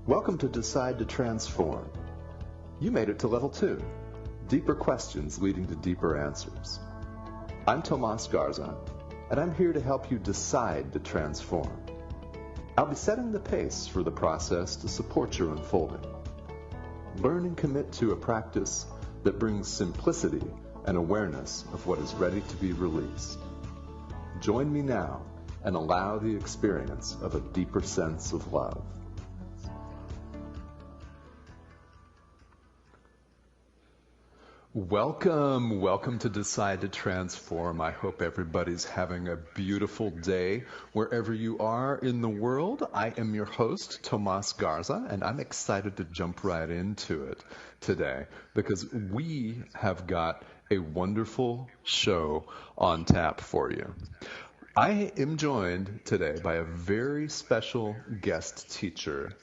Welcome to Decide to Transform. You made it to level 2, deeper questions leading to deeper answers. I'm Tomas Garza, and I'm here to help you decide to transform. I'll be setting the pace for the process to support your unfolding. Learn and commit to a practice that brings simplicity and awareness of what is ready to be released. Join me now and allow the experience of a deeper sense of love. Welcome to Decide to Transform. I hope everybody's having a beautiful day wherever you are in the world. I am your host, Tomas Garza, and I'm excited to jump right into it today because we have got a wonderful show on tap for you. I am joined today by a very special guest teacher.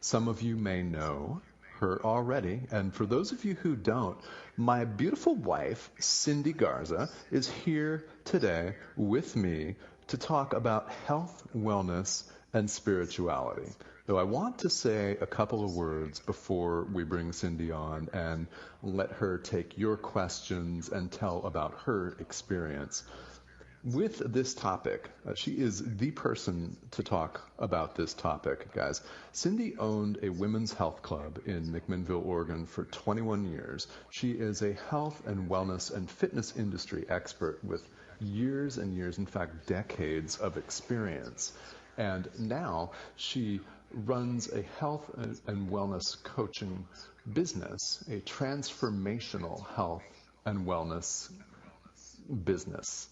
Some of you may know her already, and for those of you who don't, my beautiful wife, Cindy Garza, is here today with me to talk about health, wellness, and spirituality. Though I want to say a couple of words before we bring Cindy on and let her take your questions and tell about her experience. With this topic, she is the person to talk about this topic, guys. Cindy owned a women's health club in McMinnville, Oregon for 21 years. She is a health and wellness and fitness industry expert with years and years, in fact, decades of experience. And now she runs a health and wellness coaching business, a transformational health and wellness business.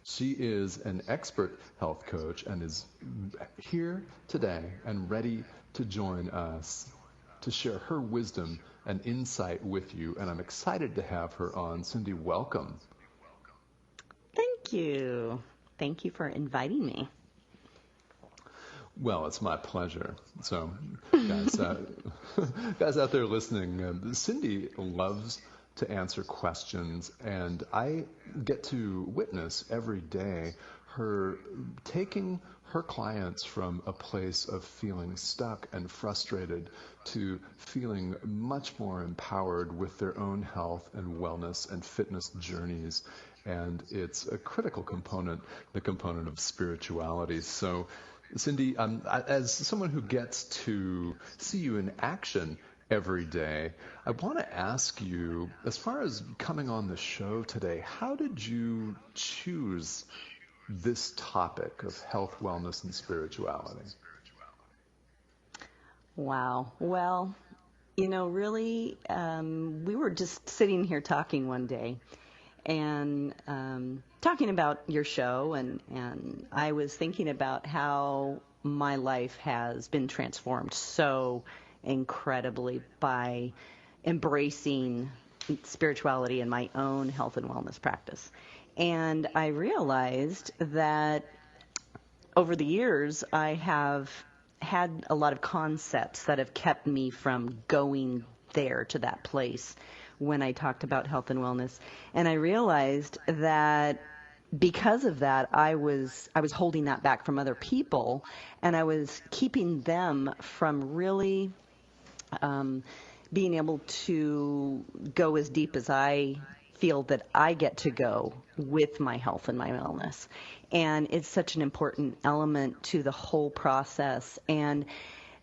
She is an expert health coach and is here today and ready to join us to share her wisdom and insight with you. And I'm excited to have her on. Cindy, welcome. Thank you. Thank you for inviting me. Well, it's my pleasure. So, guys, guys out there listening, Cindy loves to answer questions, and I get to witness every day her taking her clients from a place of feeling stuck and frustrated to feeling much more empowered with their own health and wellness and fitness journeys. And it's a critical component, the component of spirituality. So, Cindy, as someone who gets to see you in action every day, I want to ask you, as far as coming on the show today, how did you choose this topic of health, wellness, and spirituality? Wow. Well, really, we were just sitting here talking one day and talking about your show, and I was thinking about how my life has been transformed so incredibly by embracing spirituality in my own health and wellness practice. And I realized that over the years, I have had a lot of concepts that have kept me from going there to that place when I talked about health and wellness. And I realized that because of that, I was holding that back from other people, and I was keeping them from really being able to go as deep as I feel that I get to go with my health and my wellness. And it's such an important element to the whole process. And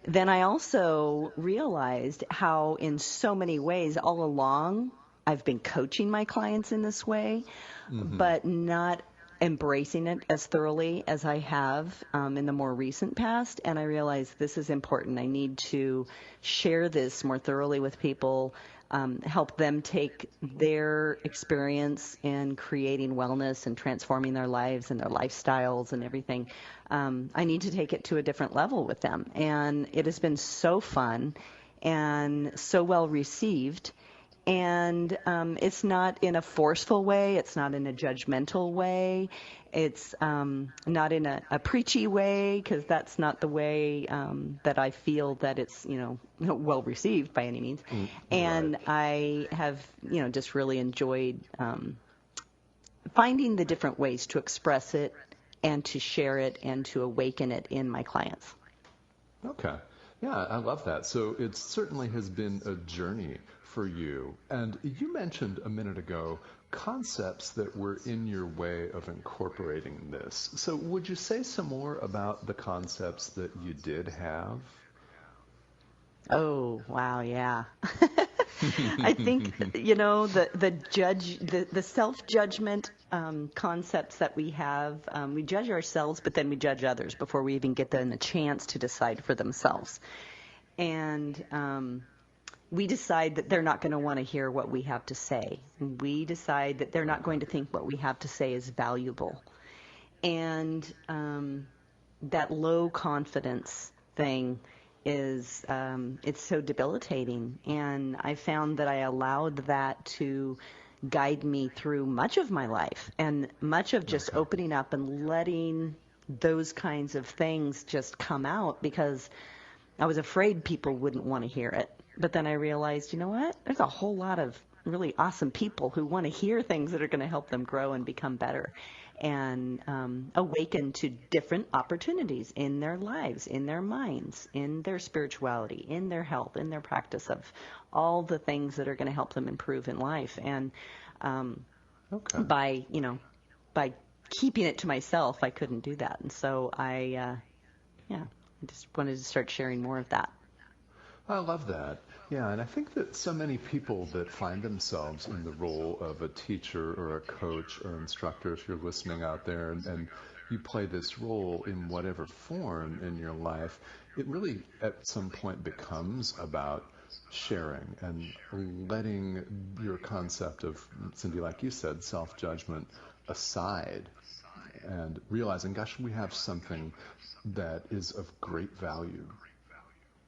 then I also realized how in so many ways all along I've been coaching my clients in this way, but not embracing it as thoroughly as I have in the more recent past. And I realized this is important. I need to share this more thoroughly with people, help them take their experience in creating wellness and transforming their lives and their lifestyles and everything. I need to take it to a different level with them. And it has been so fun and so well received. And it's not in a forceful way. It's not in a judgmental way. It's not in a preachy way, because that's not the way that I feel that it's, well received by any means. And right. I have, just really enjoyed finding the different ways to express it and to share it and to awaken it in my clients. Okay. Yeah, I love that. So it certainly has been a journey for you. And you mentioned a minute ago concepts that were in your way of incorporating this. So would you say some more about the concepts that you did have? Oh, wow, yeah. I think, the self-judgment concepts that we have, we judge ourselves, but then we judge others before we even get them a chance to decide for themselves. And we decide that they're not going to want to hear what we have to say. We decide that they're not going to think what we have to say is valuable. And that low confidence thing is it's so debilitating, and I found that I allowed that to guide me through much of my life, and much of just opening up and letting those kinds of things just come out, because I was afraid people wouldn't want to hear it. But then I realized, you know what? There's a whole lot of really awesome people who want to hear things that are going to help them grow and become better, and awaken to different opportunities in their lives, in their minds, in their spirituality, in their health, in their practice of all the things that are going to help them improve in life. And Okay. by keeping it to myself, I couldn't do that. And so I just wanted to start sharing more of that. I love that. Yeah, and I think that so many people that find themselves in the role of a teacher or a coach or instructor, if you're listening out there and you play this role in whatever form in your life, it really at some point becomes about sharing and letting your concept of, Cindy, like you said, self-judgment aside and realizing, gosh, we have something that is of great value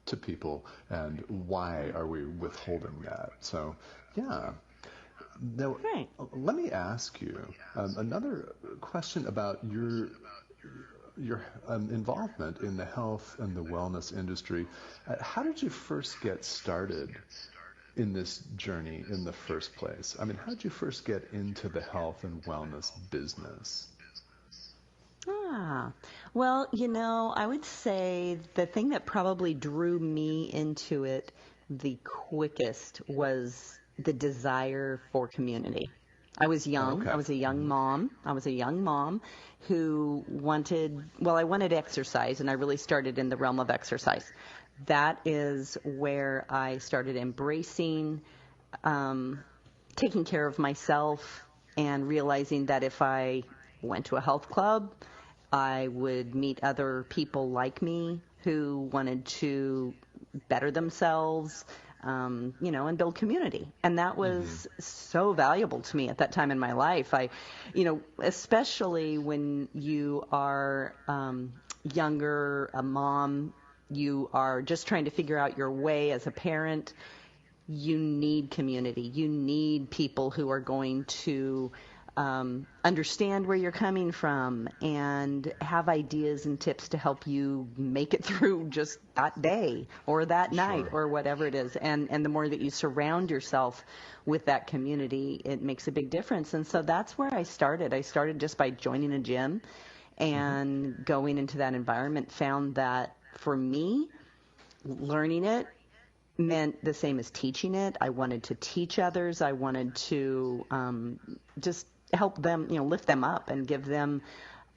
to people, and why are we withholding that? So, yeah. Now, Right. let me ask you another question about your involvement in the health and the wellness industry. How did you first get started in this journey in the first place? I mean, how did you first get into the health and wellness business? Ah, well, I would say the thing that probably drew me into it the quickest was the desire for community. I was Oh, young. I okay. was a young mom. I was a young mom who I wanted exercise, and I really started in the realm of exercise. That is where I started embracing um, taking care of myself, and realizing that if I went to a health club, I would meet other people like me who wanted to better themselves, and build community. And that Hmm. was so valuable to me at that time in my life. Especially when you are younger, a mom, you are just trying to figure out your way as a parent. You need community. You need people who are going to understand where you're coming from and have ideas and tips to help you make it through just that day or that night Sure. or whatever it is. And the more that you surround yourself with that community, it makes a big difference. And so that's where I started. I started just by joining a gym Hmm. and going into that environment, found that for me, learning it meant the same as teaching it. I wanted to teach others. I wanted to just help them, lift them up and give them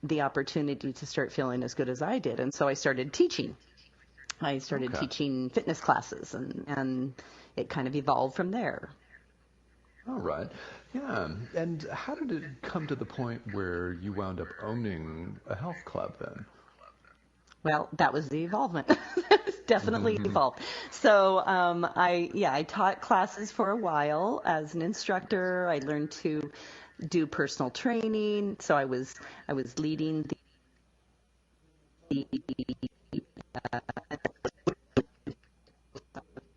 the opportunity to start feeling as good as I did. And so I started teaching. I started Okay. teaching fitness classes, and it kind of evolved from there. All right. Yeah. And how did it come to the point where you wound up owning a health club then? Well, that was the evolvement. Definitely evolved. So I taught classes for a while as an instructor. I learned to do personal training. So I was leading the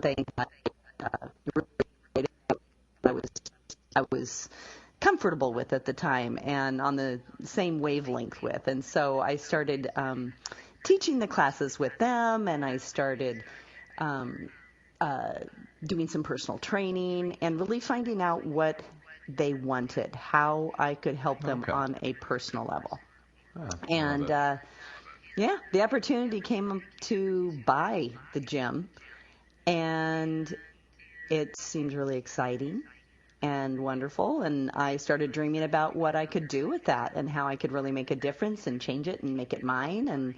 thing. I was I was comfortable with at the time and on the same wavelength with. And so I started teaching the classes with them, and I started um, uh, doing some personal training and really finding out what they wanted, how I could help them Okay. on a personal level. Ah, I love And it. Yeah, the opportunity came to buy the gym, and it seemed really exciting and wonderful. And I started dreaming about what I could do with that and how I could really make a difference and change it and make it mine.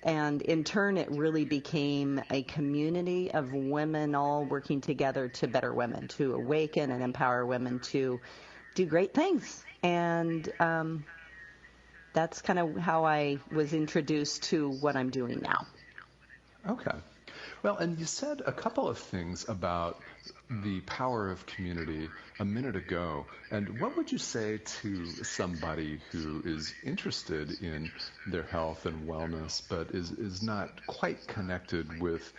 And in turn, it really became a community of women all working together to better women, to awaken and empower women to do great things. And that's kind of how I was introduced to what I'm doing now. Okay. Well, and you said a couple of things about the power of community a minute ago. And what would you say to somebody who is interested in their health and wellness, but is not quite connected with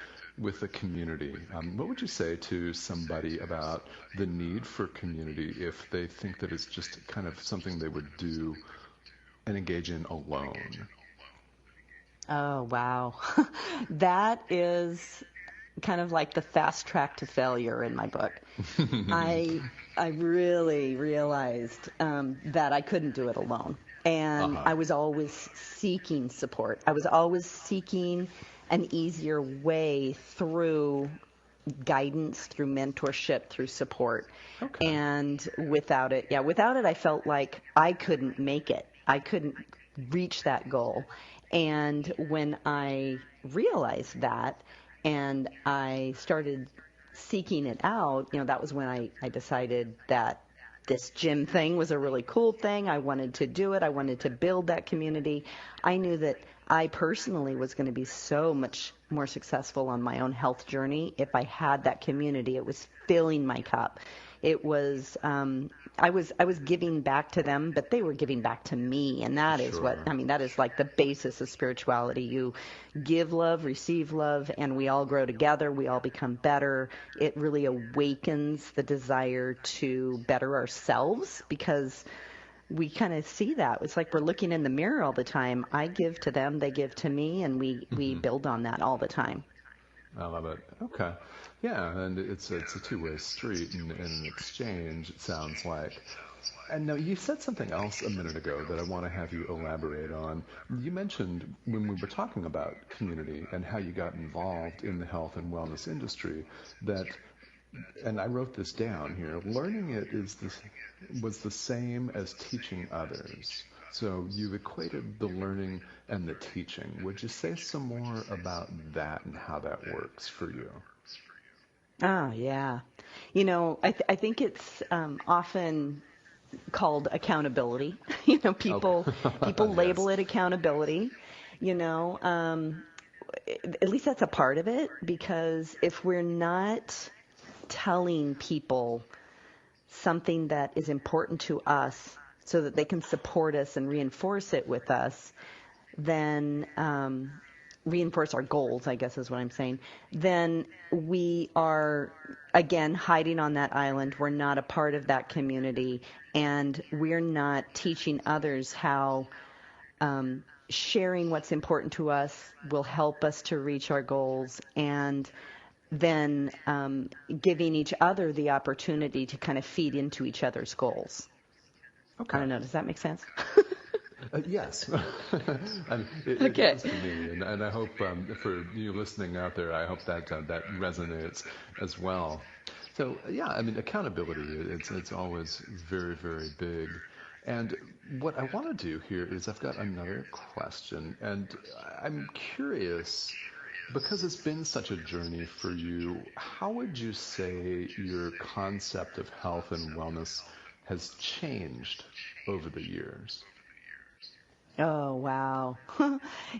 a community? What would you say to somebody about the need for community if they think that it's just kind of something they would do and engage in alone? Oh, wow. That is kind of like the fast track to failure in my book. I I really realized that I couldn't do it alone, and Uh-huh. I was always seeking support. I was always seeking an easier way through guidance, through mentorship, through support. Okay. And without it, I felt like I couldn't make it. I couldn't reach that goal. And when I realized that and I started seeking it out, that was when I decided that this gym thing was a really cool thing. I wanted to do it. I wanted to build that community. I knew that I personally was going to be so much more successful on my own health journey if I had that community. It was filling my cup. It was I was giving back to them, but they were giving back to me, and that is what Sure. I mean. That is like the basis of spirituality. You give love, receive love, and we all grow together. We all become better. It really awakens the desire to better ourselves because we kind of see that. It's like we're looking in the mirror all the time. I give to them, they give to me, and we Hmm. build on that all the time. I love it. Okay. Yeah, and it's a two-way street and an exchange, it sounds like. And now you said something else a minute ago that I want to have you elaborate on. You mentioned when we were talking about community and how you got involved in the health and wellness industry that, and I wrote this down here, learning it was the same as teaching others. So you've equated the learning and the teaching. Would you say some more about that and how that works for you? Oh, yeah. I think it's often called accountability. Okay. People Yes. label it accountability. You know, um, at least that's a part of it because if we're not telling people something that is important to us so that they can support us and reinforce it with us, then reinforce our goals, I guess is what I'm saying, then we are, again, hiding on that island. We're not a part of that community, and we're not teaching others how sharing what's important to us will help us to reach our goals, and then giving each other the opportunity to kind of feed into each other's goals. I Okay. don't know. Does that make sense? Yes, it Okay. does to me, and I hope for you listening out there, I hope that that resonates as well. So yeah, I mean accountability, it's always very very big. And what I want to do here is I've got another question, and I'm curious because it's been such a journey for you. How would you say your concept of health and wellness has changed over the years? Oh, wow.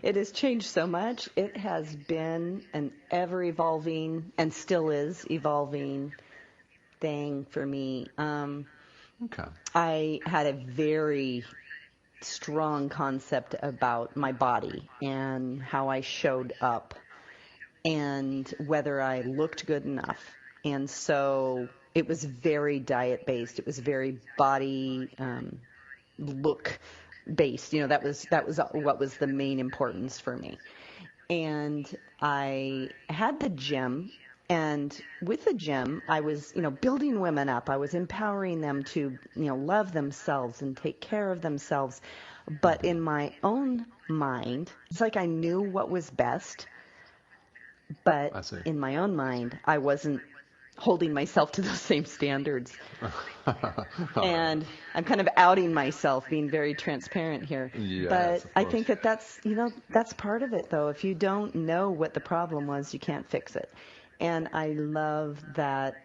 It has changed so much. It has been an ever evolving and still is evolving thing for me. Okay. I had a very strong concept about my body and how I showed up and whether I looked good enough. And so it was very diet based. It was very body look based. That was what was the main importance for me. And I had the gym, And with the gym, I was, building women up. I was empowering them to, love themselves and take care of themselves. But in my own mind, it's like I knew what was best. But in my own mind, I wasn't holding myself to those same standards. And I'm kind of outing myself, being very transparent here. Yes, but I think that's part of it, though. If you don't know what the problem was, you can't fix it. And I love that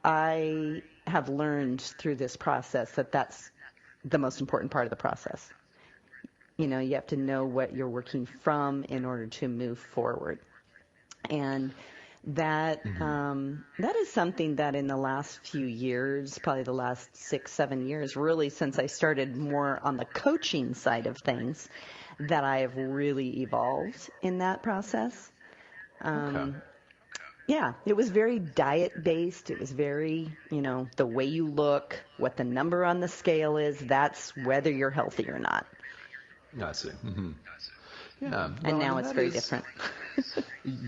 I have learned through this process that that's the most important part of the process. You have to know what you're working from in order to move forward. And that that is something that in the last few years, probably the last 6-7 years, really since I started more on the coaching side of things, that I have really evolved in that process. Yeah, it was very diet-based. It was very, the way you look, what the number on the scale is, that's whether you're healthy or not. I see. Yeah. And now it's very different.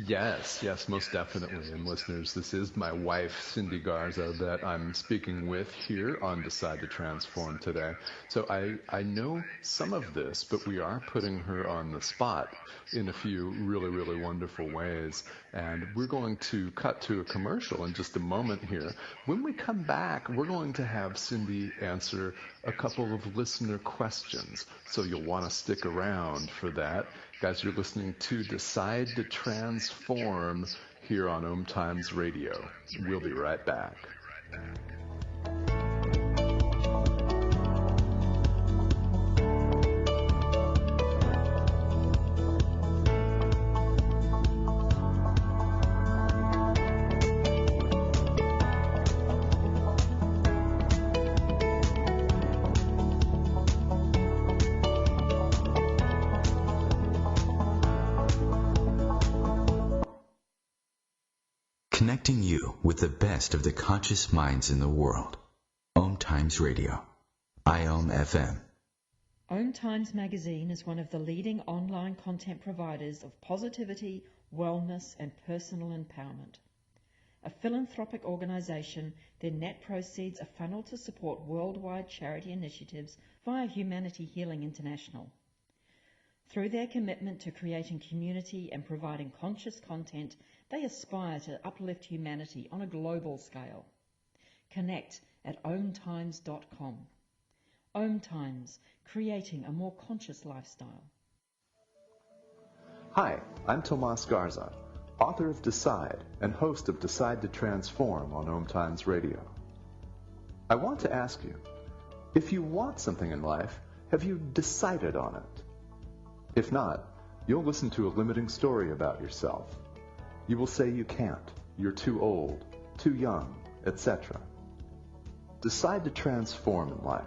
Yes, most definitely. And listeners, this is my wife, Cindy Garza, that I'm speaking with here on Decide to Transform today. So I know some of this, but we are putting her on the spot in a few really, really wonderful ways. And we're going to cut to a commercial in just a moment here. When we come back, we're going to have Cindy answer a couple of listener questions. So you'll want to stick around for that. Guys, you're listening to Decide to Transform here on OMTimes Radio. We'll be right back. Connecting you with the best of the conscious minds in the world. OMTimes Radio. IOM FM. OMTimes magazine is one of the leading online content providers of positivity, wellness, and personal empowerment. A philanthropic organization, their net proceeds are funneled to support worldwide charity initiatives via Humanity Healing International. Through their commitment to creating community and providing conscious content, they aspire to uplift humanity on a global scale. Connect at omtimes.com. OMTimes, creating a more conscious lifestyle. Hi, I'm Tomas Garza, author of Decide and host of Decide to Transform on OMTimes Radio. I want to ask you, if you want something in life, have you decided on it? If not, you'll listen to a limiting story about yourself. You will say you can't, you're too old, too young, etc. Decide to transform in life.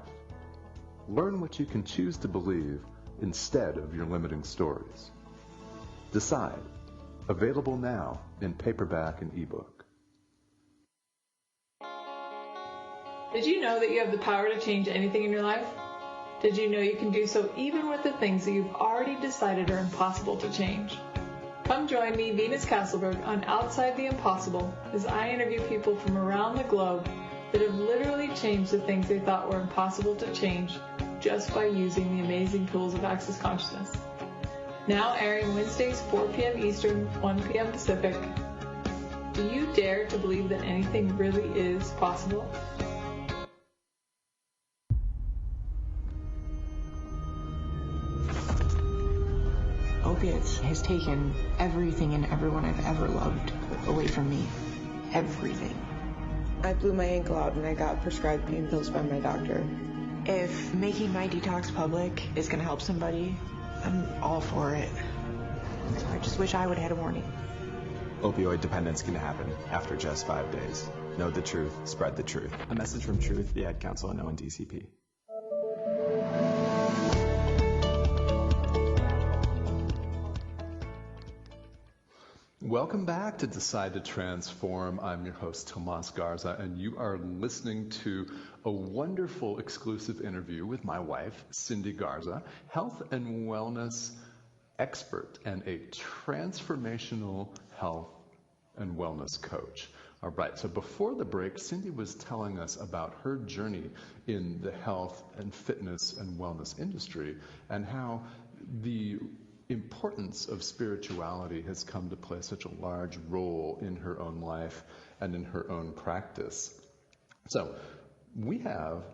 Learn what you can choose to believe instead of your limiting stories. Decide. Available now in paperback and ebook. Did you know that you have the power to change anything in your life? Did you know you can do so even with the things that you've already decided are impossible to change? Come join me, Venus Castleberg, on Outside the Impossible as I interview people from around the globe that have literally changed the things they thought were impossible to change just by using the amazing tools of Access Consciousness. Now airing Wednesdays 4 p.m. Eastern, 1 p.m. Pacific. Do you dare to believe that anything really is possible? Opiates has taken everything and everyone I've ever loved away from me. Everything. I blew my ankle out and I got prescribed pain pills by my doctor. If making my detox public is going to help somebody, I'm all for it. I just wish I would have had a warning. Opioid dependence can happen after just 5 days. Know the truth, spread the truth. A message from Truth, the Ad Council, and ONDCP. Welcome back to Decide to Transform. I'm your host, Tomas Garza, and you are listening to a wonderful exclusive interview with my wife, Cindy Garza, health and wellness expert and a transformational health and wellness coach. All right, so before the break, Cindy was telling us about her journey in the health and fitness and wellness industry and how the importance of spirituality has come to play such a large role in her own life and in her own practice. So we have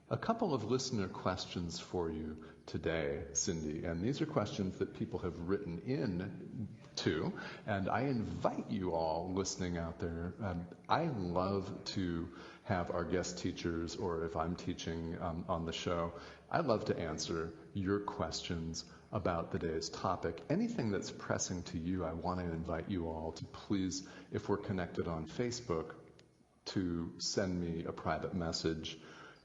a couple of listener questions for you today, Cindy, and these are questions that people have written in to, and I invite you all listening out there. I love to have our guest teachers, or if I'm teaching on the show, I love to answer your questions about the day's topic. Anything that's pressing to you, I want to invite you all to please, if we're connected on Facebook, to send me a private message.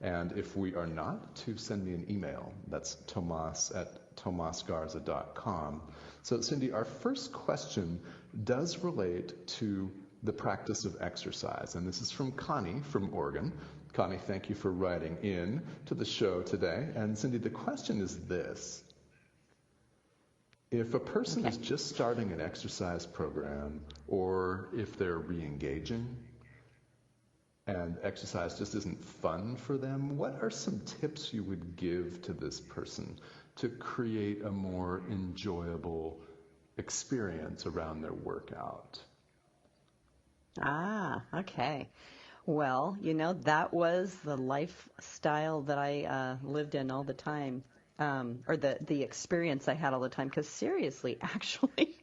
And if we are not, to send me an email. That's tomas@tomasgarza.com. So Cindy, our first question does relate to the practice of exercise. And this is from Connie from Oregon. Connie, thank you for writing in to the show today. And Cindy, the question is this. If a person is just starting an exercise program, or if they're re-engaging, and exercise just isn't fun for them, what are some tips you would give to this person to create a more enjoyable experience around their workout? Okay. Well, that was the lifestyle that I lived in all the time, or the experience I had all the time. Because seriously, actually,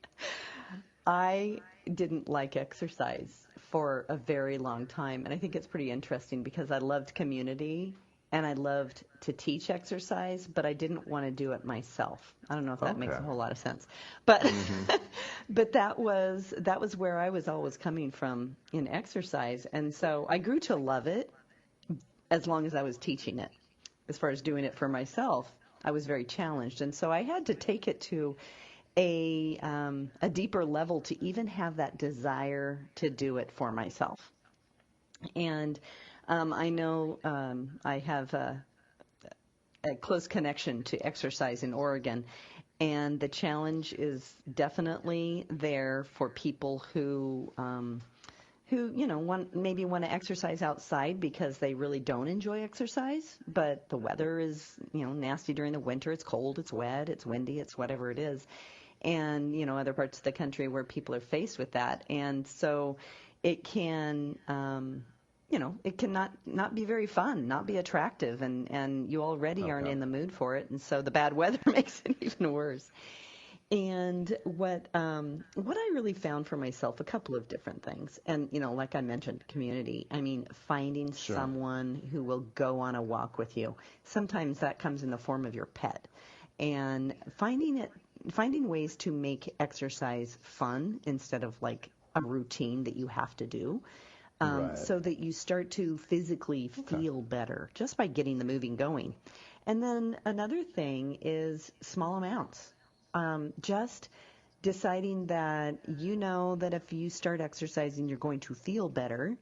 I didn't like exercise for a very long time. And I think it's pretty interesting because I loved community and I loved to teach exercise, but I didn't want to do it myself. I don't know if that makes a whole lot of sense. But but that was where I was always coming from in exercise. And so I grew to love it as long as I was teaching it. As far as doing it for myself, I was very challenged. And so I had to take it to a deeper level to even have that desire to do it for myself. And I know I have a close connection to exercise in Oregon, and the challenge is definitely there for people who want to exercise outside because they really don't enjoy exercise, but the weather is nasty during the winter. It's cold, it's wet, it's windy, it's whatever it is. And, other parts of the country where people are faced with that. And so it can, it can not be very fun, not be attractive, and you already aren't in the mood for it. And so the bad weather makes it even worse. And what I really found for myself, a couple of different things. And, like I mentioned, community. I mean, finding someone who will go on a walk with you. Sometimes that comes in the form of your pet. And finding ways to make exercise fun instead of like a routine that you have to do, so that you start to physically feel better just by getting the moving going. And then another thing is small amounts. Just deciding that that if you start exercising, you're going to feel better,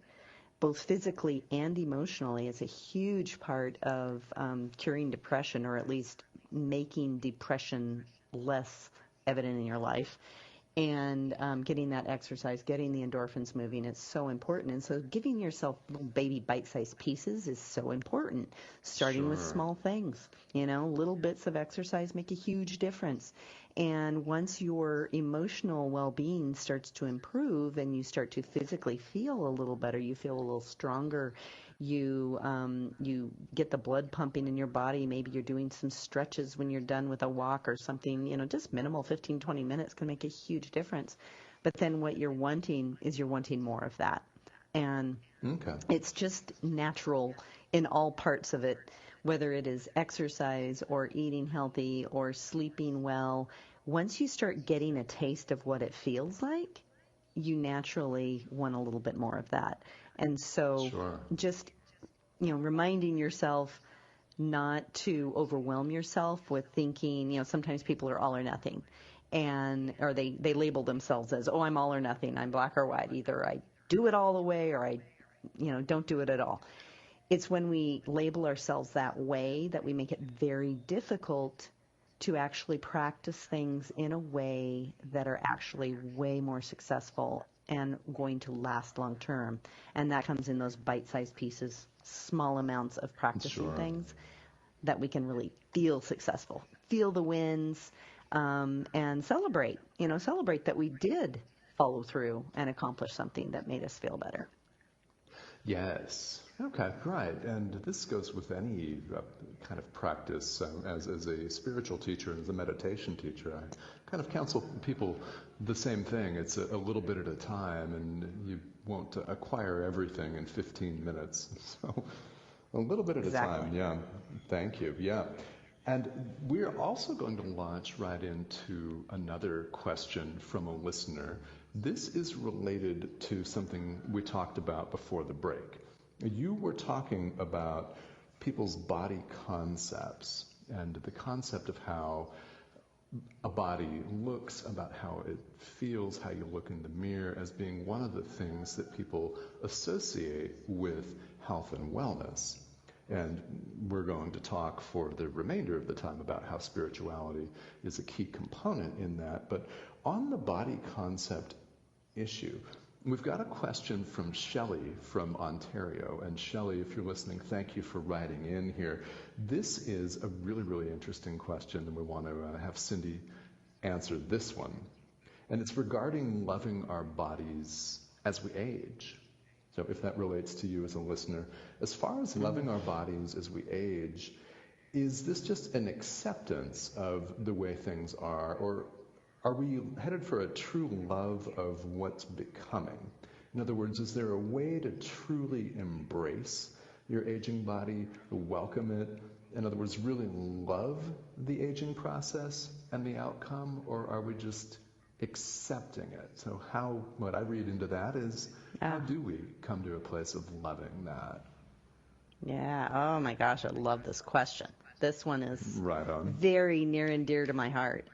both physically and emotionally. It's a huge part of curing depression, or at least making depression less evident in your life. And getting that exercise, getting the endorphins moving is so important. And so giving yourself little baby bite-sized pieces is so important. Starting with small things, little bits of exercise make a huge difference. And once your emotional well-being starts to improve and you start to physically feel a little better, you feel a little stronger, you get the blood pumping in your body. Maybe you're doing some stretches when you're done with a walk or something, just minimal 15, 20 minutes can make a huge difference. But then what you're wanting is more of that. And it's just natural in all parts of it, whether it is exercise or eating healthy or sleeping well. Once you start getting a taste of what it feels like, you naturally want a little bit more of that. And so just, reminding yourself not to overwhelm yourself with thinking, sometimes people are all or nothing. Or they label themselves as, I'm all or nothing. I'm black or white. Either I do it all the way or I, don't do it at all. It's when we label ourselves that way that we make it very difficult to actually practice things in a way that are actually way more successful and going to last long term. And that comes in those bite-sized pieces, small amounts of practicing things that we can really feel successful, feel the wins, and celebrate that we did follow through and accomplish something that made us feel better. Yes. Okay, right. And this goes with any kind of practice. As a spiritual teacher and as a meditation teacher, I kind of counsel people the same thing. It's a little bit at a time, and you won't acquire everything in 15 minutes. So a little bit at a time. Yeah. Thank you. Yeah. And we're also going to launch right into another question from a listener. This is related to something we talked about before the break. You were talking about people's body concepts and the concept of how a body looks, about how it feels, how you look in the mirror, as being one of the things that people associate with health and wellness. And we're going to talk for the remainder of the time about how spirituality is a key component in that. But on the body concept issue, we've got a question from Shelley from Ontario. And Shelley, if you're listening, thank you for writing in here. This is a really, really interesting question, and we want to have Cindy answer this one. And it's regarding loving our bodies as we age. So if that relates to you as a listener, as far as loving our bodies as we age, is this just an acceptance of the way things are, or are we headed for a true love of what's becoming? In other words, is there a way to truly embrace your aging body, welcome it, in other words, really love the aging process and the outcome, or are we just accepting it? So what I read into that is, how do we come to a place of loving that? Yeah. Oh my gosh, I love this question. This one is right on. Very near and dear to my heart.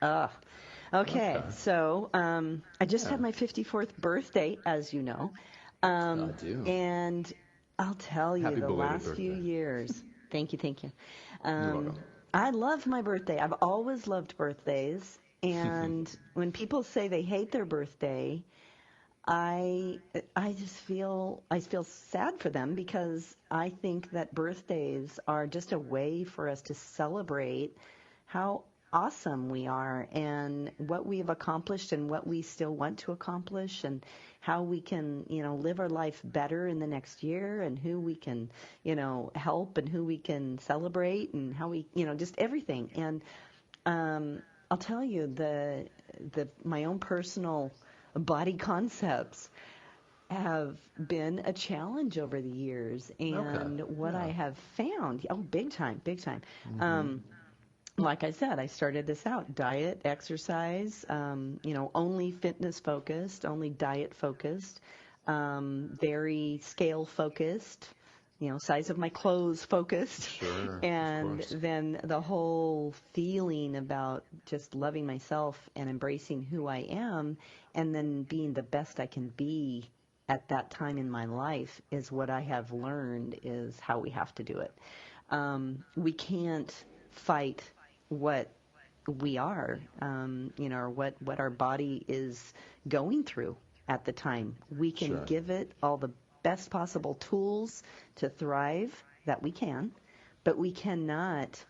Okay. So I just had my 54th birthday, as you know. I do. And I'll tell you, Happy the belated last birthday. few years. Thank you. You're welcome. I love my birthday. I've always loved birthdays. And when people say they hate their birthday, I feel sad for them, because I think that birthdays are just a way for us to celebrate how awesome we are and what we have accomplished and what we still want to accomplish, and how we can, live our life better in the next year, and who we can, help, and who we can celebrate, and how we, just everything. And I'll tell you, my own personal body concepts have been a challenge over the years. And what I have found, big time. Mm-hmm. Like I said, I started this out, diet, exercise, only fitness focused, only diet focused, very scale focused, size of my clothes focused. Sure. And then the whole feeling about just loving myself and embracing who I am, and then being the best I can be at that time in my life, is what I have learned is how we have to do it. We can't fight what we are, or what our body is going through at the time. We can give it all the best possible tools to thrive that we can, but we cannot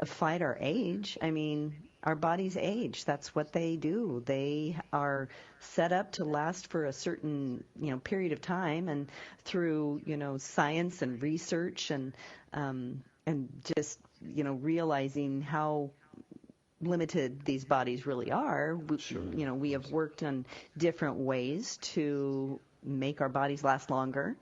fight our age. I mean, our bodies age. That's what they do. They are set up to last for a certain, period of time, and through, science and research and just, realizing how limited these bodies really are. We have worked on different ways to make our bodies last longer,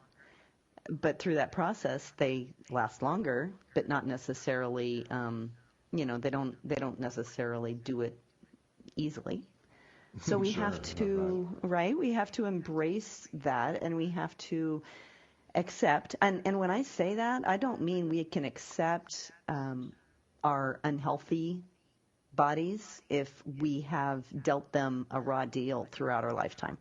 but through that process they last longer, but not necessarily they don't necessarily do it easily. So we have to we have to embrace that, and we have to accept, and when I say that, I don't mean we can accept our unhealthy bodies if we have dealt them a raw deal throughout our lifetime.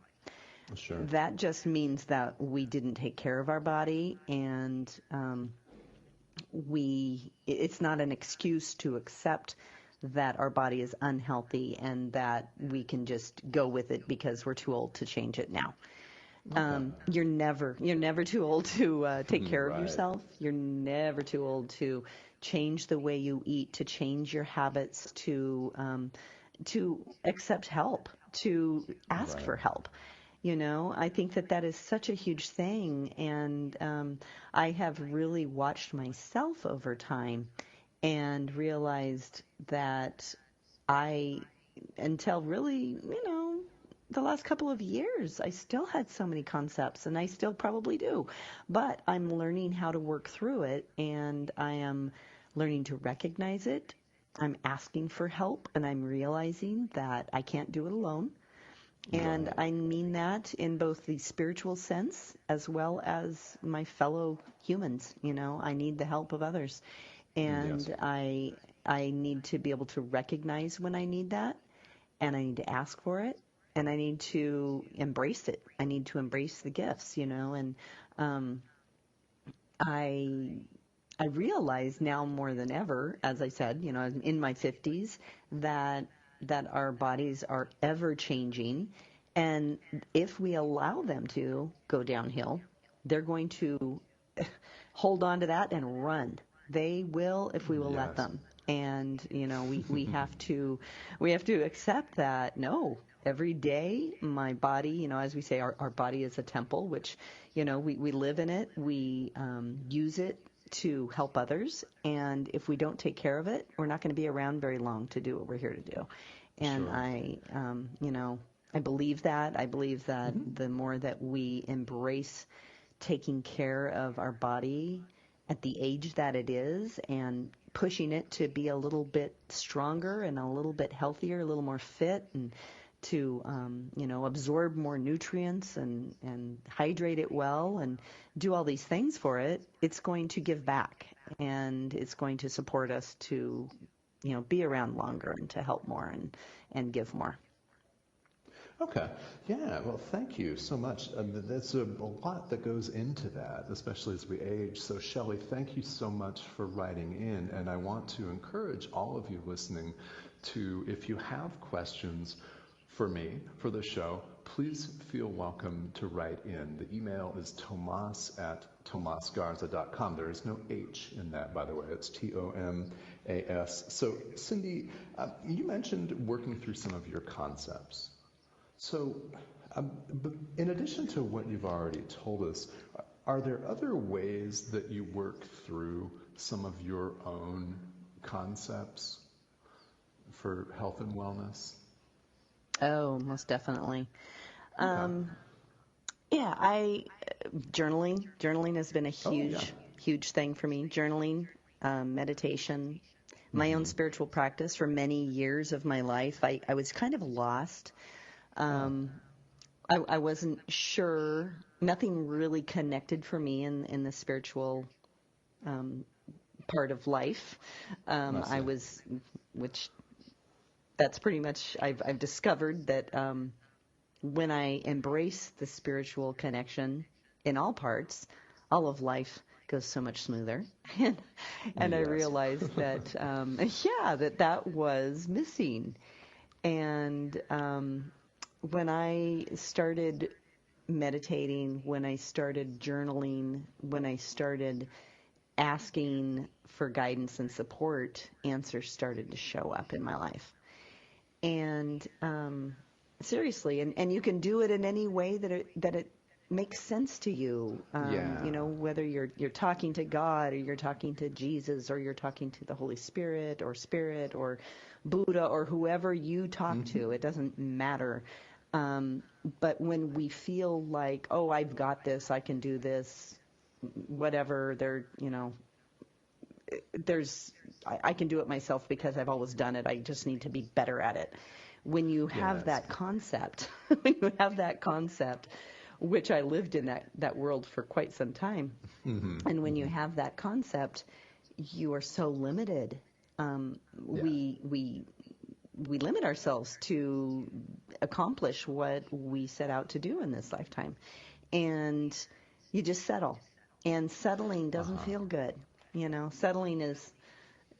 Sure. That just means that we didn't take care of our body, and it's not an excuse to accept that our body is unhealthy and that we can just go with it because we're too old to change it now. You're never too old to take care of yourself. You're never too old to change the way you eat, to change your habits, to accept help, to ask for help. I think that is such a huge thing, and I have really watched myself over time and realized that until really, the last couple of years, I still had so many concepts, and I still probably do, but I'm learning how to work through it, and I am learning to recognize it. I'm asking for help, and I'm realizing that I can't do it alone. And I mean that in both the spiritual sense as well as my fellow humans. I need the help of others. And I need to be able to recognize when I need that, and I need to ask for it, and I need to embrace it. I need to embrace the gifts, and I realize now more than ever, as I said, I'm in my 50s, that our bodies are ever changing, and if we allow them to go downhill, they're going to hold on to that and run. They will if we will let them. And we have to accept that. No, every day my body, as we say, our body is a temple, which we live in it, we use it to help others, and if we don't take care of it, we're not going to be around very long to do what we're here to do. And I believe that. I believe that the more that we embrace taking care of our body at the age that it is and pushing it to be a little bit stronger and a little bit healthier, a little more fit, and to absorb more nutrients and hydrate it well and do all these things for it, it's going to give back, and it's going to support us to be around longer and to help more and give more. Okay. Yeah. Well, thank you so much. That's a lot that goes into that, especially as we age. So, Shelley, thank you so much for writing in. And I want to encourage all of you listening to, if you have questions for me, for the show, please feel welcome to write in. The email is tomas@tomasgarza.com. There is no H in that, by the way. It's TOMAS. So, Cindy, you mentioned working through some of your concepts. So, in addition to what you've already told us, are there other ways that you work through some of your own concepts for health and wellness? Oh, most definitely. Okay. Journaling has been a huge thing for me. Journaling, meditation, my own spiritual practice for many years of my life. I was kind of lost. I wasn't sure. Nothing really connected for me in the spiritual part of life. That's pretty much, I've discovered that when I embrace the spiritual connection in all parts, all of life goes so much smoother. And I realized that, that was missing. And when I started meditating, when I started journaling, when I started asking for guidance and support, answers started to show up in my life. And seriously, and you can do it in any way that it makes sense to you. Whether you're talking to God, or you're talking to Jesus, or you're talking to the Holy Spirit or Buddha or whoever you talk to, it doesn't matter. But when we feel like, oh, I've got this, I can do this, whatever, I can do it myself because I've always done it. I just need to be better at it. When you have that concept, which I lived in that world for quite some time, and when you have that concept, you are so limited. We limit ourselves to accomplish what we set out to do in this lifetime, and you just settle. And settling doesn't feel good. Settling is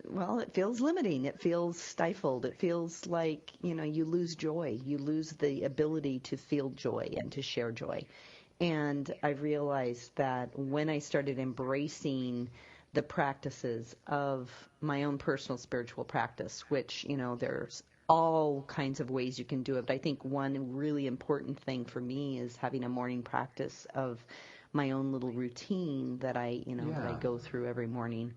well, it feels limiting. It feels stifled. It feels like, you lose joy. You lose the ability to feel joy and to share joy. And I realized that when I started embracing the practices of my own personal spiritual practice, which, there's all kinds of ways you can do it. But I think one really important thing for me is having a morning practice of my own little routine that that I go through every morning.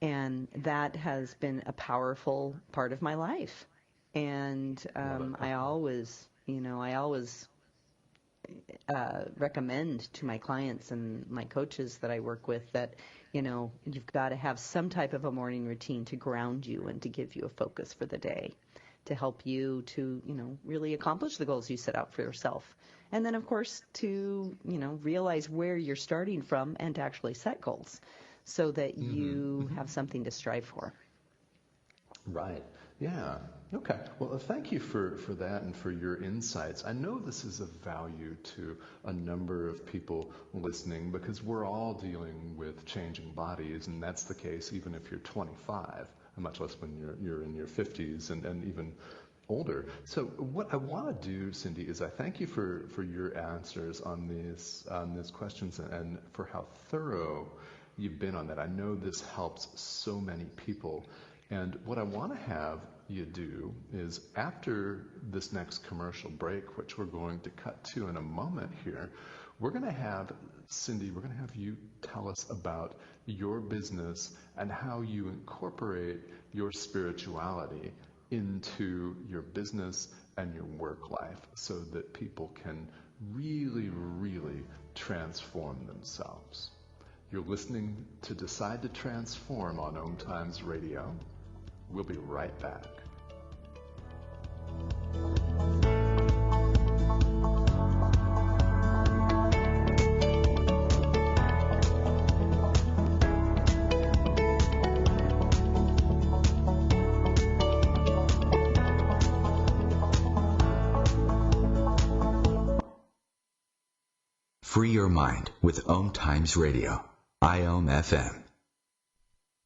And that has been a powerful part of my life. And I always recommend to my clients and my coaches that I work with that, you've got to have some type of a morning routine to ground you and to give you a focus for the day, to help you to, really accomplish the goals you set out for yourself. And then, of course, to, realize where you're starting from and to actually set goals so that you have something to strive for. Right. Yeah. Okay. Well, thank you for that and for your insights. I know this is of value to a number of people listening because we're all dealing with changing bodies, and that's the case even if you're 25, much less when you're in your 50s and even older. So what I want to do, Cindy, is I thank you for your answers on these questions and for how thorough you've been on that. I know this helps so many people. And what I want to have you do is after this next commercial break, which we're going to cut to in a moment here, we're going to have Cindy, we're going to have you tell us about your business and how you incorporate your spirituality into your business and your work life so that people can really, really transform themselves. You're listening to Decide to Transform on OMTimes Radio. We'll be right back. Free your mind with OMTimes Radio, IOM FM.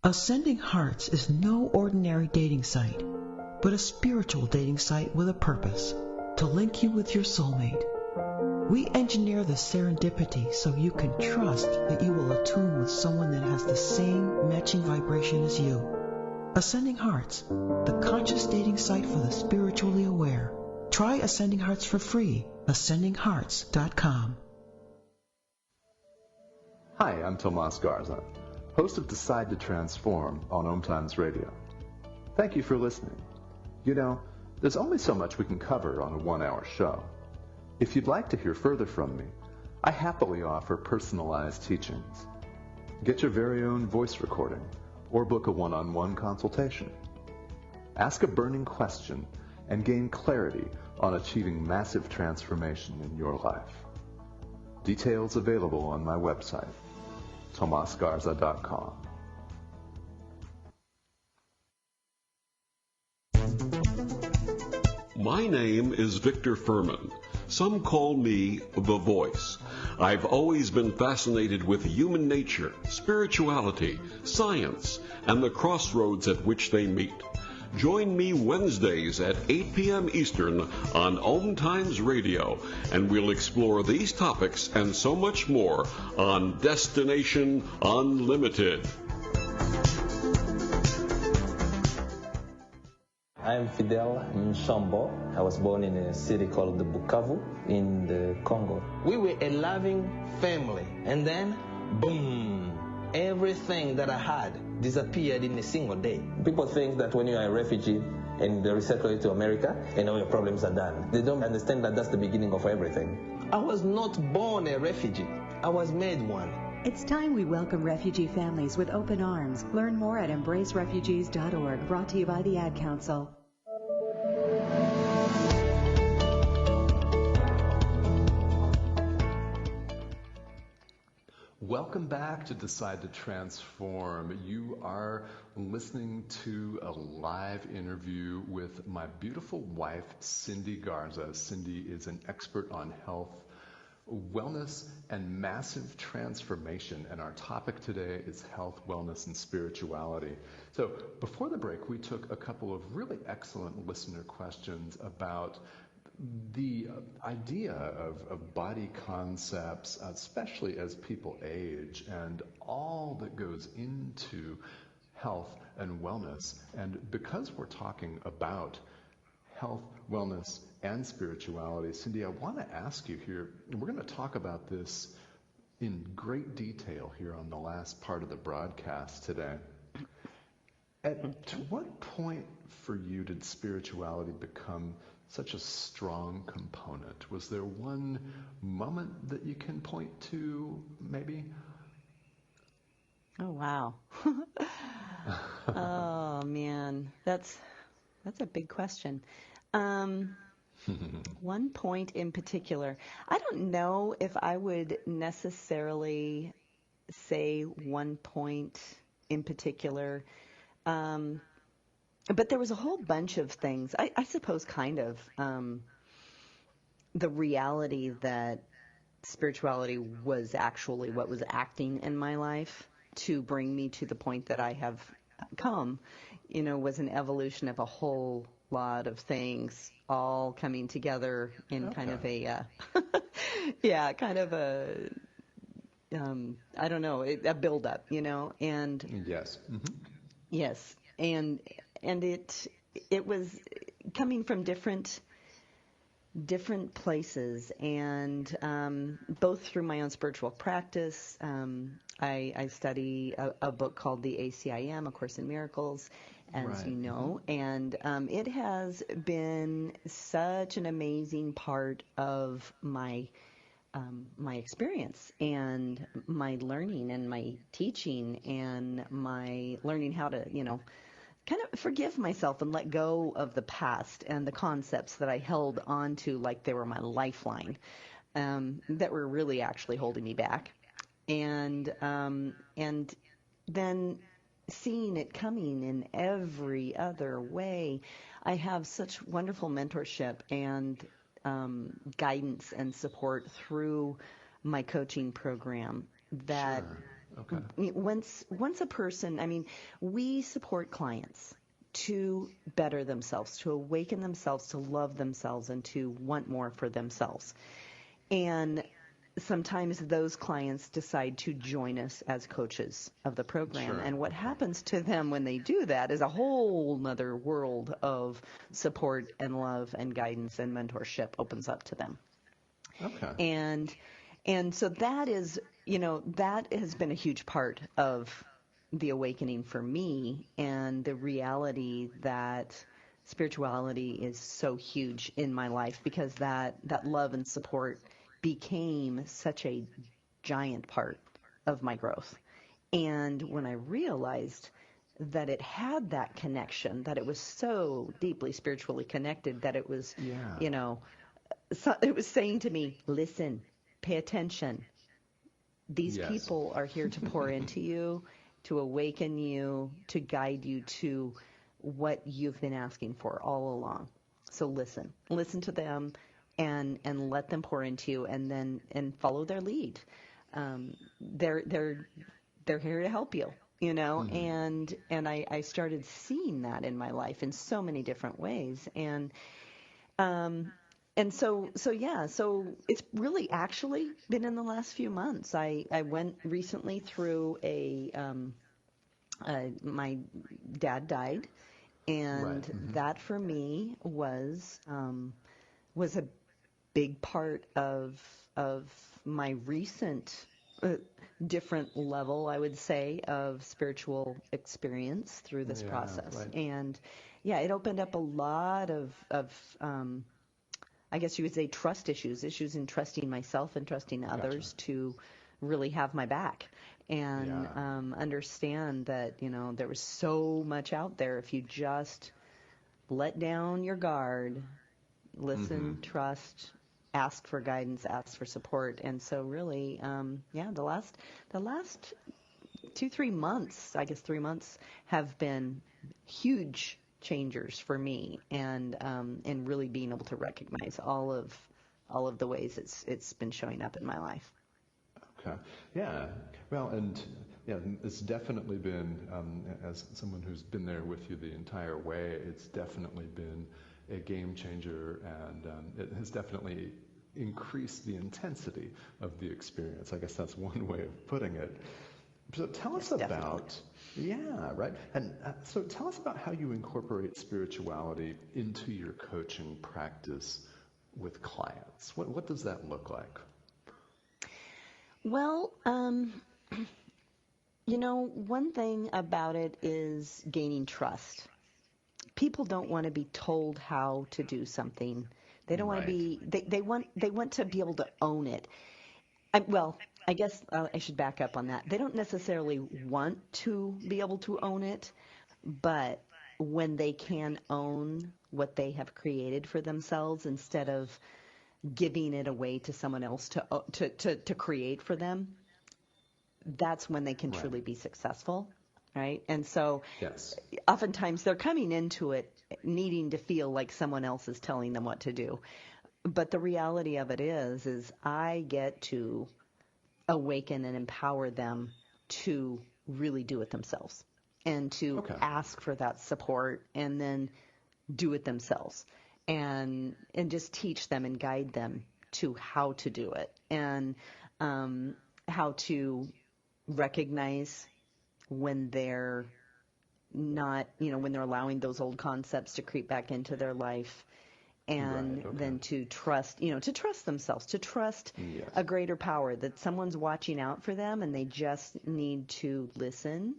Ascending Hearts is no ordinary dating site, but a spiritual dating site with a purpose, to link you with your soulmate. We engineer the serendipity so you can trust that you will attune with someone that has the same matching vibration as you. Ascending Hearts, the conscious dating site for the spiritually aware. Try Ascending Hearts for free, ascendinghearts.com. Hi, I'm Tomas Garza, host of Decide to Transform on OMTimes Radio. Thank you for listening. There's only so much we can cover on a 1-hour show. If you'd like to hear further from me, I happily offer personalized teachings. Get your very own voice recording or book a one-on-one consultation. Ask a burning question and gain clarity on achieving massive transformation in your life. Details available on my website, tomasgarza.com. My name is Victor Furman. Some call me the Voice. I've always been fascinated with human nature, spirituality, science, and the crossroads at which they meet. Join me Wednesdays at 8 p.m. Eastern on OMTimes Radio, and we'll explore these topics and so much more on Destination Unlimited. I'm Fidel Nshambo. I was born in a city called Bukavu in the Congo. We were a loving family, and then, boom, everything that I had disappeared in a single day. People think that when you are a refugee and they resettle you to America and all your problems are done, they don't understand that that's the beginning of everything. I was not born a refugee. I was made one. It's time we welcome refugee families with open arms. Learn more at embracerefugees.org, brought to you by the Ad Council. Welcome back to Decide to Transform. You are listening to a live interview with my beautiful wife, Cindy Garza. Cindy is an expert on health, wellness and massive transformation. And our topic today is health, wellness, and spirituality. So before the break, we took a couple of really excellent listener questions about the idea of body concepts, especially as people age, and all that goes into health and wellness. And because we're talking about health, wellness, and spirituality, Cindy, I want to ask you here, we're going to talk about this in great detail here on the last part of the broadcast today. At what point for you did spirituality become such a strong component? Was there one moment that you can point to, maybe? Oh, wow. Oh, man. That's a big question. One point in particular. I don't know if I would necessarily say one point in particular. But there was a whole bunch of things. I suppose kind of the reality that spirituality was actually what was acting in my life to bring me to the point that I have come, was an evolution of a whole lot of things all coming together in kind of a, I don't know, a buildup, and yes, yes, and it was coming from different places, and both through my own spiritual practice. I study a book called the ACIM, A Course in Miracles, as you know, and it has been such an amazing part of my experience and my learning and my teaching and my learning how to, kind of forgive myself and let go of the past and the concepts that I held on to like they were my lifeline, that were really actually holding me back. And then seeing it coming in every other way. I have such wonderful mentorship and guidance and support through my coaching program that once a person, we support clients to better themselves, to awaken themselves, to love themselves, and to want more for themselves. And sometimes those clients decide to join us as coaches of the program. And what happens to them when they do that is a whole nother world of support and love and guidance and mentorship opens up to them. And so that is, that has been a huge part of the awakening for me, and the reality that spirituality is so huge in my life, because that love and support became such a giant part of my growth. And when I realized that it had that connection, that it was so deeply spiritually connected, that it was, so it was saying to me, listen, pay attention. These people are here to pour into you, to awaken you, to guide you to what you've been asking for all along. So listen to them. And let them pour into you, and follow their lead. They're here to help you, And I started seeing that in my life in so many different ways, and so it's really actually been in the last few months. I went recently through my dad died, and that for me was a big part of my recent different level, I would say, of spiritual experience through this process. And it opened up a lot of I guess you would say trust issues in trusting myself and trusting others to really have my back, and understand that, there was so much out there if you just let down your guard, listen, trust, ask for guidance, ask for support. And so really, the last 2-3 months, I guess 3 months, have been huge changers for me, and really being able to recognize all all of the ways it's been showing up in my life. Okay. Yeah. Well, and yeah, it's definitely been, as someone who's been there with you the entire way, it's definitely been a game changer, and it has definitely increased the intensity of the experience. I guess that's one way of putting it. So tell us about, yeah, right. And so tell us about how you incorporate spirituality into your coaching practice with clients. What does that look like? Well, one thing about it is gaining trust. People don't want to be told how to do something. They don't want to be. They want to be able to own it. I guess I should back up on that. They don't necessarily want to be able to own it, but when they can own what they have created for themselves instead of giving it away to someone else to create for them, that's when they can truly be successful, right? And so oftentimes they're coming into it needing to feel like someone else is telling them what to do. But the reality of it is I get to awaken and empower them to really do it themselves and to ask for that support and then do it themselves and just teach them and guide them to how to do it and how to recognize when they're not, when they're allowing those old concepts to creep back into their life. And then to trust, to trust themselves, to trust a greater power, that someone's watching out for them and they just need to listen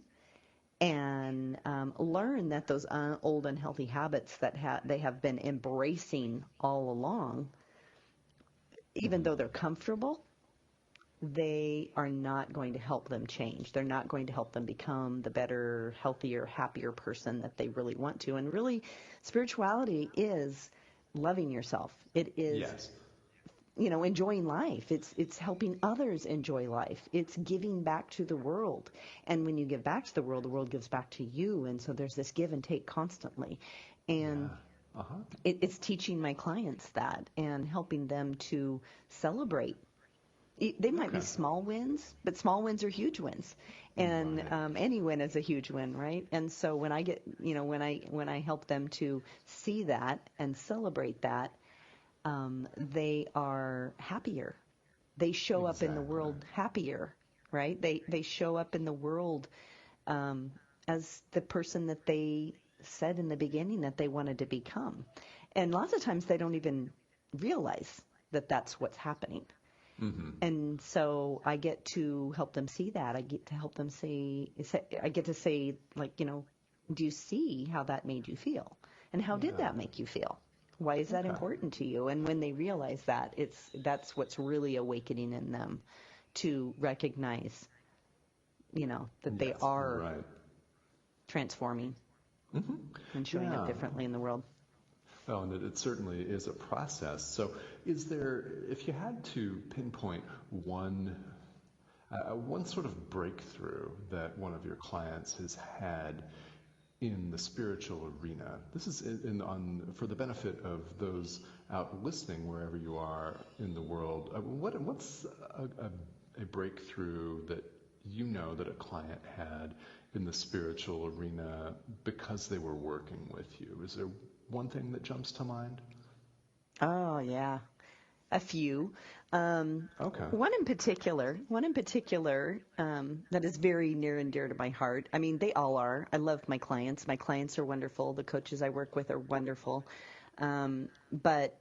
and learn that those old unhealthy habits that they have been embracing all along, even though they're comfortable, they are not going to help them change. They're not going to help them become the better, healthier, happier person that they really want to. And really, spirituality is loving yourself. It is, enjoying life. It's helping others enjoy life. It's giving back to the world. And when you give back to the world gives back to you. And so there's this give and take constantly. And it's teaching my clients that and helping them to celebrate. They might be small wins, but small wins are huge wins. And any win is a huge win, right? And so when I get, when I help them to see that and celebrate that, they are happier. They show up in the world happier, right? They show up in the world as the person that they said in the beginning that they wanted to become. And lots of times they don't even realize that that's what's happening. Mm-hmm. And so I get to help them see that. I get to help them say, like, do you see how that made you feel? And how did that make you feel? Why is that important to you? And when they realize that, that's what's really awakening in them to recognize, that they are transforming and showing up differently in the world. Oh, and it certainly is a process. So is there, if you had to pinpoint one sort of breakthrough that one of your clients has had in the spiritual arena, this is for the benefit of those out listening wherever you are in the world, what's a breakthrough that that a client had in the spiritual arena because they were working with you? Is there one thing that jumps to mind? Oh, yeah. A few. One in particular that is very near and dear to my heart. I mean, they all are. I love my clients. My clients are wonderful. The coaches I work with are wonderful. But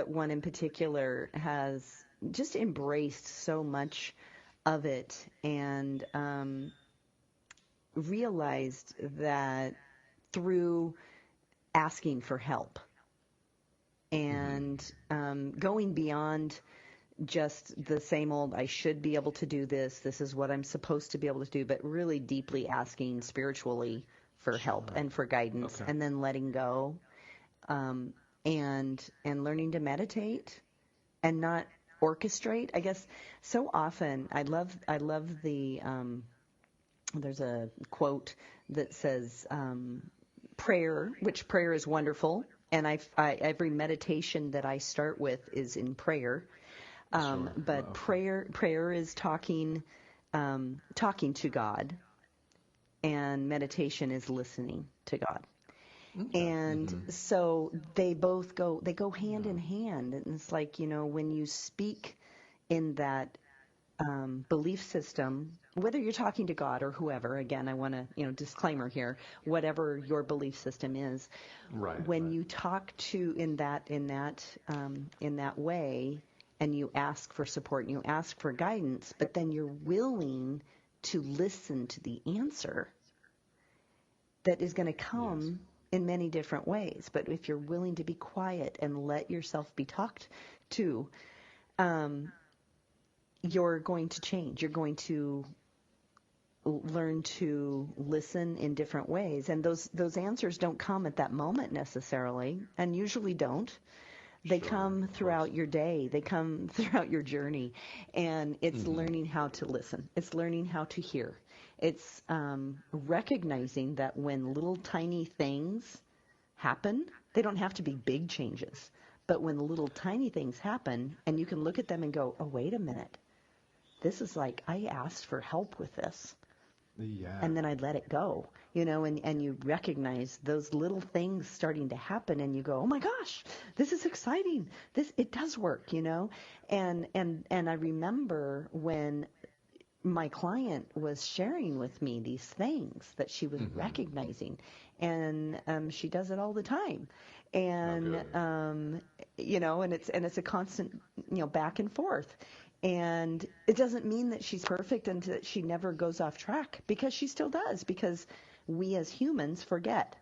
one in particular has just embraced so much of it and realized that through asking for help and going beyond just the same old, I should be able to do this, this is what I'm supposed to be able to do, but really deeply asking spiritually for help and for guidance, and then letting go and learning to meditate and not orchestrate. I guess so often I love the there's a quote that says prayer is wonderful, and every meditation that I start with is in prayer. But prayer is talking to God, and meditation is listening to God. Okay. And so they go hand in hand. And it's like, when you speak in that belief system, whether you're talking to God or whoever, again, I want to, disclaimer here, whatever your belief system is, when you talk to in that way, and you ask for support and you ask for guidance, but then you're willing to listen to the answer that is going to come in many different ways. But if you're willing to be quiet and let yourself be talked to, you're going to change. You're going to learn to listen in different ways. And those answers don't come at that moment necessarily, and usually don't. They come throughout your day. They come throughout your journey. And it's learning how to listen. It's learning how to hear. It's recognizing that when little tiny things happen, they don't have to be big changes. But when little tiny things happen, and you can look at them and go, oh, wait a minute. This is like, I asked for help with this. Yeah. And then I'd let it go, and you recognize those little things starting to happen, and you go, oh my gosh, this is exciting. It does work, and I remember when my client was sharing with me these things that she was recognizing, and she does it all the time. And, and it's a constant, back and forth. And it doesn't mean that she's perfect and that she never goes off track, because she still does, because we as humans forget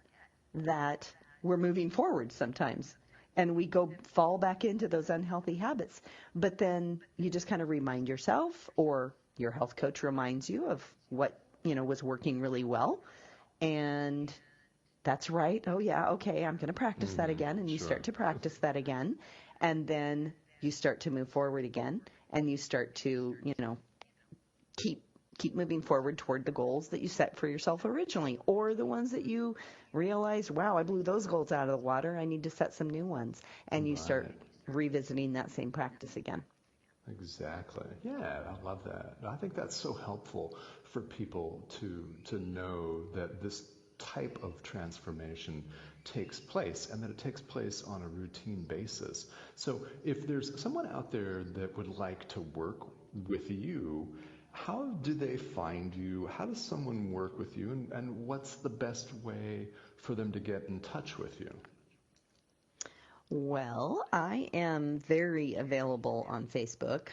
that we're moving forward sometimes, and we fall back into those unhealthy habits. But then you just kind of remind yourself, or your health coach reminds you of what, was working really well. And that's right. Oh yeah. Okay. I'm going to practice that again. And you start to practice that again. And then you start to move forward again. And you start to, keep moving forward toward the goals that you set for yourself originally, or the ones that you realize, wow, I blew those goals out of the water. I need to set some new ones. And you start revisiting that same practice again. Exactly. Yeah, I love that. I think that's so helpful for people to know that this type of transformation takes place, and that it takes place on a routine basis. So if there's someone out there that would like to work with you, how do they find you? How does someone work with you? And what's the best way for them to get in touch with you? Well, I am very available on Facebook.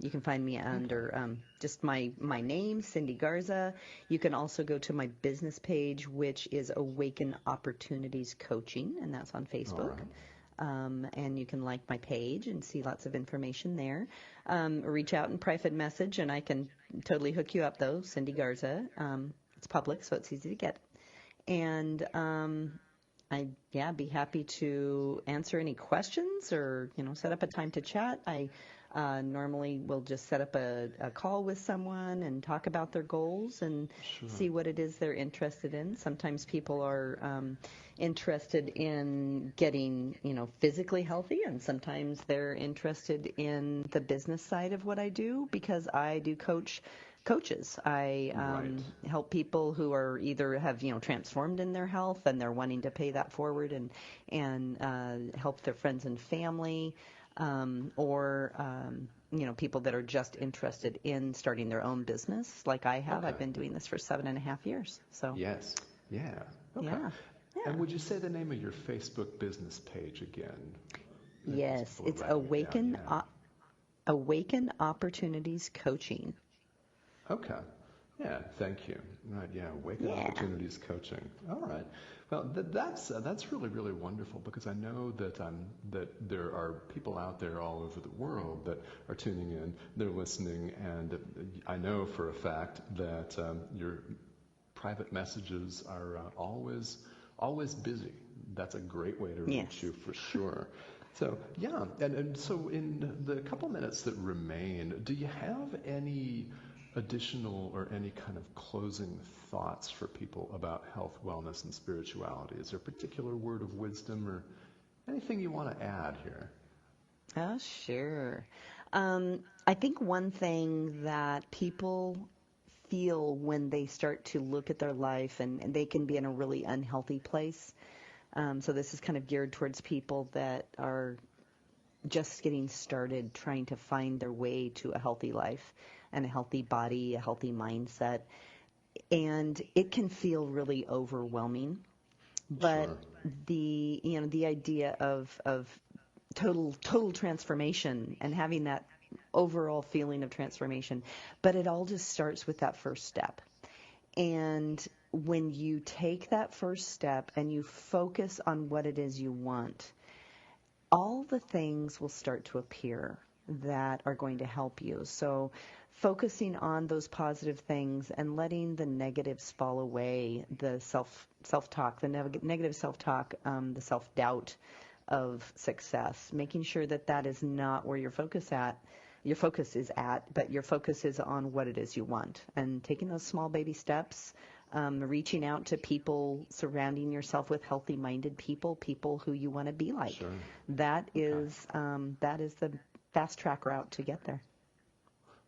You can find me under just my name, Cindy Garza. You can also go to my business page, which is Awaken Opportunities Coaching, and that's on Facebook. And you can like my page and see lots of information there. Reach out in private message, and I can totally hook you up, though, Cindy Garza. It's public, so it's easy to get. And I'd be happy to answer any questions, or set up a time to chat. I normally will just set up a call with someone and talk about their goals and see what it is they're interested in. Sometimes people are interested in getting physically healthy, and sometimes they're interested in the business side of what I do, because I do coaches. I help people who are either have transformed in their health, and they're wanting to pay that forward and help their friends and family, or people that are just interested in starting their own business, like I have. I've been doing this for 7.5 years. So yes, yeah, okay. Yeah. And would you say the name of your Facebook business page again? Yes, it's Awaken Opportunities Coaching. Okay. Yeah, thank you. Right, yeah, Awaken Opportunities Coaching. All right. Well, that's really, really wonderful, because I know that that there are people out there all over the world that are tuning in, they're listening, and I know for a fact that your private messages are always busy. That's a great way to reach you, for sure. So, yeah, and so in the couple minutes that remain, do you have any additional or any kind of closing thoughts for people about health, wellness, and spirituality? Is there a particular word of wisdom or Anything you want to add here? Oh, sure. I think one thing that people feel when they start to look at their life, and they can be in a really unhealthy place. So this is kind of geared towards people that are just getting started trying to find their way to a healthy life and a healthy body, a healthy mindset. And it can feel really overwhelming. But Sure. the idea of total transformation and having that overall feeling of transformation, but it all just starts with that first step. And when you take that first step and you focus on what it is you want, all the things will start to appear that are going to help you. So focusing on those positive things and letting the negatives fall away, the self-talk, the negative self-talk, the self-doubt of success, making sure that that is not where your focus is at, but your focus is on what it is you want, and taking those small baby steps, reaching out to people, surrounding yourself with healthy-minded people who you want to be like. Sure. That is the fast track route to get there.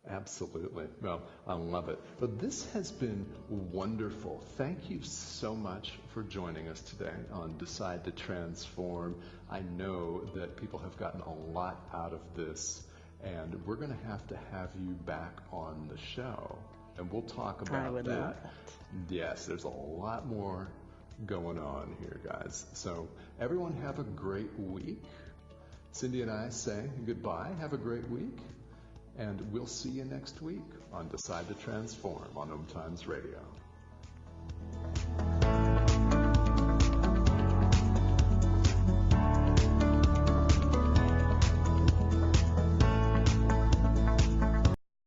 Absolutely. Well, I love it. But this has been wonderful. Thank you so much for joining us today on Decide to Transform. I know that people have gotten a lot out of this, and we're going to have you back on the show, and we'll talk about I would that. love that. Yes, there's a lot more going on here, guys. So everyone have a great week. Cindy and I say goodbye. Have a great week. And we'll see you next week on Decide to Transform on OMTimes Radio.